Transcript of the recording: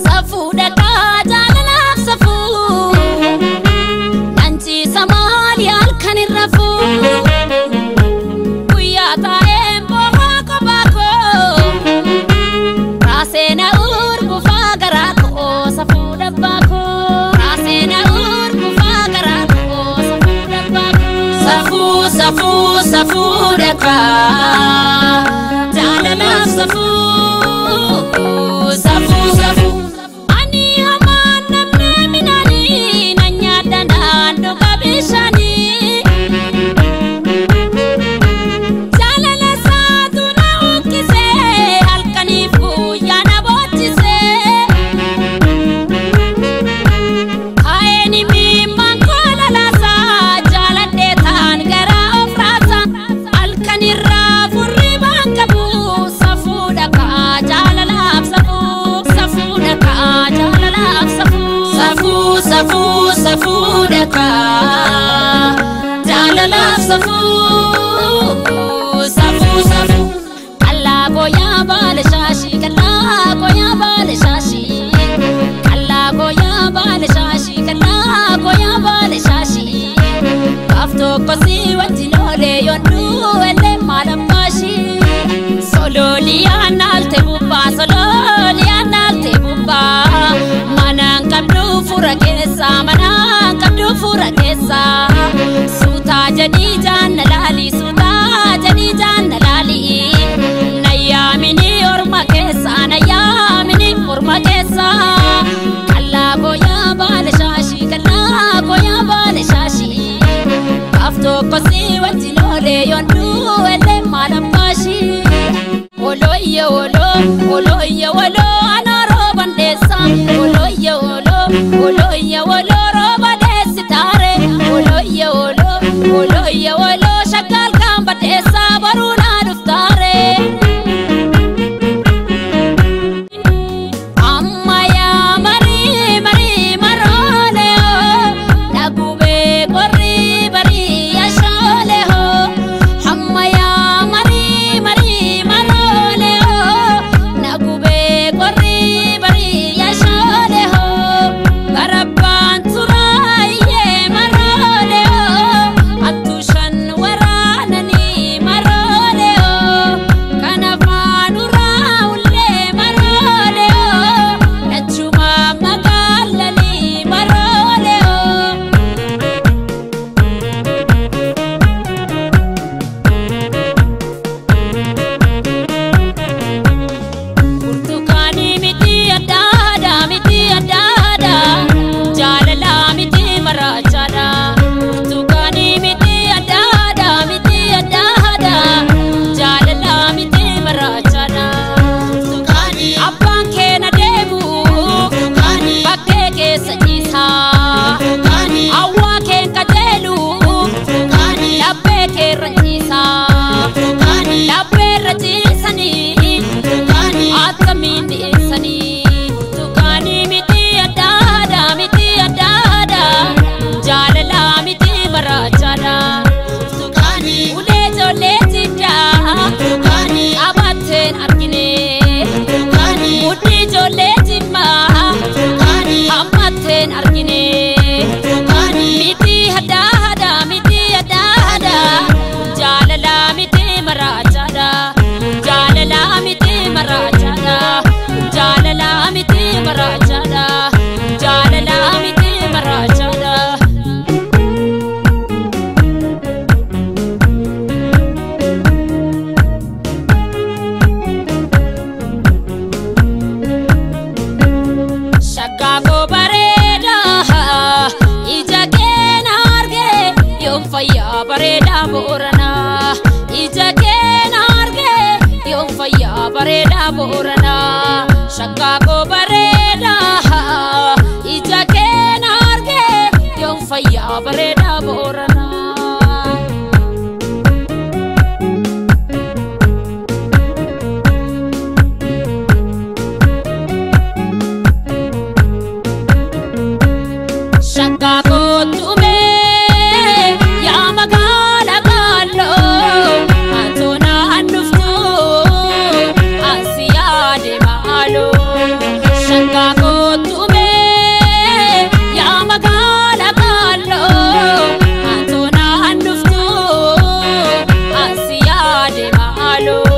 Safu daka jaalalaaf safu Nanchi samaali halkan irrafu Guyyaa taa'een boo'aa kophaa koo Raaseena urgufaa garaa koo safuu dhabbaa koo Raaseena urgufaa garaa koo safuu dhabbaa koo Safuu daka jaalalaaf safu Safu Ani hamaan namne minani Nanyaadhaan daandoo qabishani Jaalala saatu na ukkise Halkaniif guyyaa na boochise Kaa'een imimmaan koo lalaasa Jaaladhee taan garaa of raasa Halkanirraa furrii baan qabu Safuu dhakaa jaalalaaf safu Safuu dhakaa jaalalaaf safu Safuu dhakaa jaalalaaf safu Safu Kallaa gooyaa baala shaashii Kallaa gooyaa baala shaashii Kallaa gooyaa baala shaashii Kallaa gooyaa baala shaashii Gaaf tokko si wajjin oolee yoonduu ellee maalam baashii Sololiyaan naalte bubbaa Sololiyaan naalte bubbaa Manaan qabdu fura keessa Manaan qabdu fura keessa Suutaa jedhii jaanna laali Suutaa jedhii jaanna laali Nayyaamini orma keessa Nayyaamini orma keessa Kallaa gooyaa baala shaashii Kallaa gooyaa baala shaashii Gaaf tokko si wajjin oolee yoonduu ellee maalam baashii Oloye olo ana roban desa Oloye olo roba desi tare Oloye olo shakal kamba desa baruna duftare Amma ya mari marole ho Nagube korri bari ya shole ho Amma ya mari marole ho Nagube korri bari ya shole ho Garabban turaiye marole ho Attushan waranani marole ho Kanafaan uraaulle marole ho Nachuma magaalali marole ho Burtukaani miti addaada Jaalala miti maraachaadha Burtukaani miti addaada Jaalala miti maraachaadha Abbaan kee na deemu bakkee keessa ciisa Awwaa keen qajeelu labbee keerra ciisa Labbeerra ciisanii attamiin dhiyeessanii Burtukaani miti addaada Jaalala miti maraachaadha Ulee ijoollee jiddaa qabatteen argine Mudhii ijoollee jimmaa hammatteen argine Miti addaada Jaalala miti maraachaadha Jaalala miti maraachaadha Jaalala miti maraachaadha Jaalala miti maraachaadha Shakkaa koo bareeda ija keen arge yoom fayyaa bareeda Booranaa ija keen arge yoom fayyaa bareeda Booranaa Shakkaa koo bareeda ija keen arge yoom fayyaa bareeda Booranaa Shakkaa kootume yaa magaala gaaloo Atoonaan dhuftu asiyaa Walo